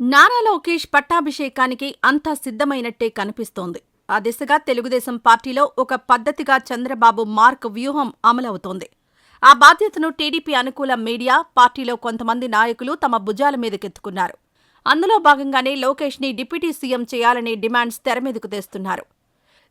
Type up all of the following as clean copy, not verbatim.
నారా లోకేష్ పట్టాభిషేకానికి అంతా సిద్ధమైనట్టే కనిపిస్తోంది. ఆ దిశగా తెలుగుదేశం పార్టీలో ఒక పద్ధతిగా చంద్రబాబు మార్క్ వ్యూహం అమలవుతోంది. ఆ బాధ్యతను టీడీపీ అనుకూల మీడియా, పార్టీలో కొంతమంది నాయకులు తమ భుజాల మీదకెత్తుకున్నారు. అందులో భాగంగానే లోకేష్ని డిప్యూటీ సీఎం చేయాలనే డిమాండ్స్ తెరమీదకు తెస్తున్నారు.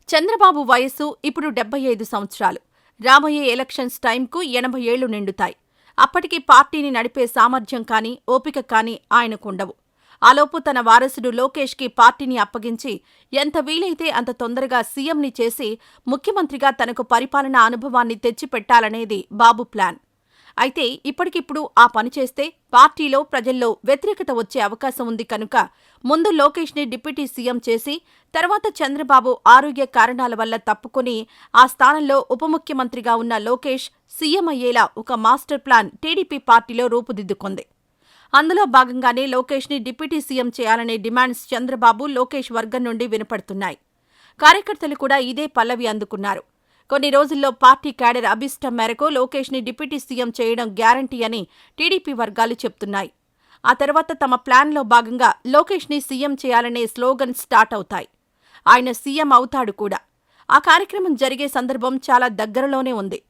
చంద్రబాబు వయస్సు ఇప్పుడు 75 సంవత్సరాలు. రాబోయే ఎలక్షన్స్ టైంకు 80 ఏళ్లు నిండుతాయి. అప్పటికి పార్టీని నడిపే సామర్థ్యం కానీ, ఓపిక కానీ ఆయనకుండవు. ఆలోపు తన వారసుడు లోకేష్కి పార్టీని అప్పగించి ఎంత వీలైతే అంత తొందరగా సీఎంని చేసి ముఖ్యమంత్రిగా తనకు పరిపాలనా అనుభవాన్ని తెచ్చిపెట్టాలనేది బాబు ప్లాన్. అయితే ఇప్పటికిప్పుడు ఆ పని చేస్తే పార్టీలో, ప్రజల్లో వ్యతిరేకత వచ్చే అవకాశం ఉంది కనుక ముందు లోకేష్ని డిప్యూటీ సీఎం చేసి తర్వాత చంద్రబాబు ఆరోగ్య కారణాల వల్ల తప్పుకొని ఆ స్థానంలో ఉప ముఖ్యమంత్రిగా ఉన్న లోకేష్ సీఎం అయ్యేలా ఒక మాస్టర్ ప్లాన్ టీడీపీ పార్టీలో రూపుదిద్దుకుంది. అందులో భాగంగానే లోకేష్ని డిప్యూటీ సీఎం చేయాలనే డిమాండ్స్ చంద్రబాబు, లోకేష్ వర్గం నుండి వినపడుతున్నాయి. కార్యకర్తలు కూడా ఇదే పల్లవి అందుకున్నారు. కొన్ని రోజుల్లో పార్టీ క్యాడర్ అభిష్టం మేరకు లోకేష్ని డిప్యూటీ సీఎం చేయడం గ్యారంటీ అని టీడీపీ వర్గాలు చెప్తున్నాయి. ఆ తర్వాత తమ ప్లాన్లో భాగంగా లోకేష్ని సీఎం చేయాలనే స్లోగన్ స్టార్ట్ అవుతాయి. ఆయన సీఎం అవుతాడు కూడా. ఆ కార్యక్రమం జరిగే సందర్భం చాలా దగ్గరలోనే ఉంది.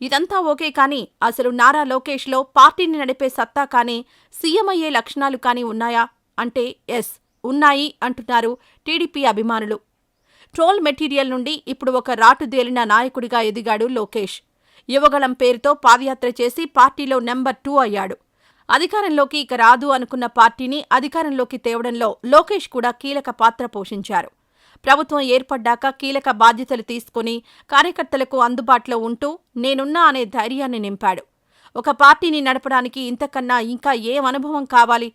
ఇదంతా ఓకే కానీ అసలు నారా లోకేష్లో పార్టీని నడిపే సత్తా కానీ, సీఎం అయ్యే లక్షణాలు కానీ ఉన్నాయా అంటే ఎస్, ఉన్నాయి అంటున్నారు టీడీపీ అభిమానులు. ట్రోల్ మెటీరియల్ నుండి ఇప్పుడు ఒక రాటుదేలిన నాయకుడిగా ఎదిగాడు లోకేష్. యువగళం పేరుతో పాదయాత్ర చేసి పార్టీలో నెంబర్ 2 అయ్యాడు. అధికారంలోకి ఇక రాదు అనుకున్న పార్టీని అధికారంలోకి తేవడంలో లోకేష్ కూడా కీలక పాత్ర పోషించారు. ప్రభుత్వం ఏర్పడ్డాక కీలక బాధ్యతలు తీసుకుని కార్యకర్తలకు అందుబాటులో ఉంటూ నేనున్నా అనే ధైర్యాన్ని నింపాడు. ఒక పార్టీని నడపడానికి ఇంతకన్నా ఇంకా ఏం అనుభవం కావాలి?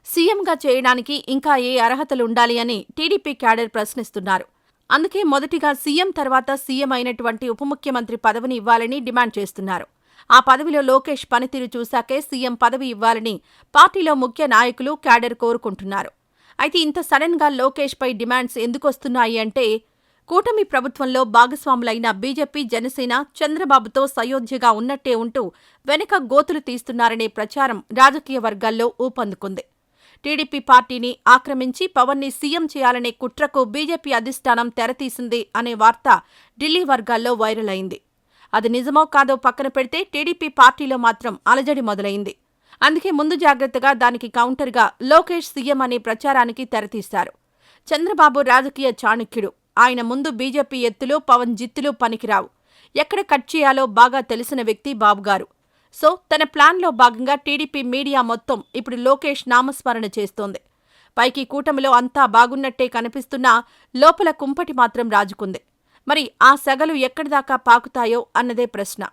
సీఎంగా చేయడానికి ఇంకా ఏ అర్హతలుండాలి అని టీడీపీ క్యాడర్ ప్రశ్నిస్తున్నారు. అందుకే మొదటిగా సీఎం తర్వాత సీఎం అయినటువంటి ఉప ముఖ్యమంత్రి పదవిని ఇవ్వాలని డిమాండ్ చేస్తున్నారు. ఆ పదవిలో లోకేష్ పనితీరు చూశాకే సీఎం పదవి ఇవ్వాలని పార్టీలో ముఖ్య నాయకులు, క్యాడర్ కోరుకుంటున్నారు. అయితే ఇంత సడన్ గా లోకేష్ పై డిమాండ్స్ ఎందుకొస్తున్నాయి అంటే కూటమి ప్రభుత్వంలో భాగస్వాములైన బీజేపీ, జనసేన చంద్రబాబుతో సయోధ్యగా ఉన్నట్టే ఉంటూ వెనక గోతులు తీస్తున్నారనే ప్రచారం రాజకీయ వర్గాల్లో ఊపందుకుంది. టీడీపీ పార్టీని ఆక్రమించి పవన్ని సీఎం చేయాలనే కుట్రకు బీజేపీ అధిష్టానం తెరతీసింది అనే వార్త ఢిల్లీ వర్గాల్లో వైరల్ అయింది. అది నిజమో కాదో పక్కన పెడితే టీడీపీ పార్టీలో మాత్రం అలజడి మొదలైంది. అందుకే ముందు జాగ్రత్తగా దానికి కౌంటర్గా లోకేష్ సీఎం అనే ప్రచారానికి తెరతీశారు. చంద్రబాబు రాజకీయ చాణక్యుడు. ఆయన ముందు బీజేపీ ఎత్తులు, పవన్ జిత్తులు పనికిరావు. ఎక్కడ కట్ చేయాలో బాగా తెలిసిన వ్యక్తి బాబుగారు. సో తన ప్లాన్లో భాగంగా టీడీపీ మీడియా మొత్తం ఇప్పుడు లోకేష్ నామస్మరణ చేస్తోంది. పైకి కూటమిలో అంతా బాగున్నట్టే కనిపిస్తున్నా లోపల కుంపటి మాత్రం రాజుకుంది. మరి ఆ సెగలు ఎక్కడిదాకా పాకుతాయో అన్నదే ప్రశ్న.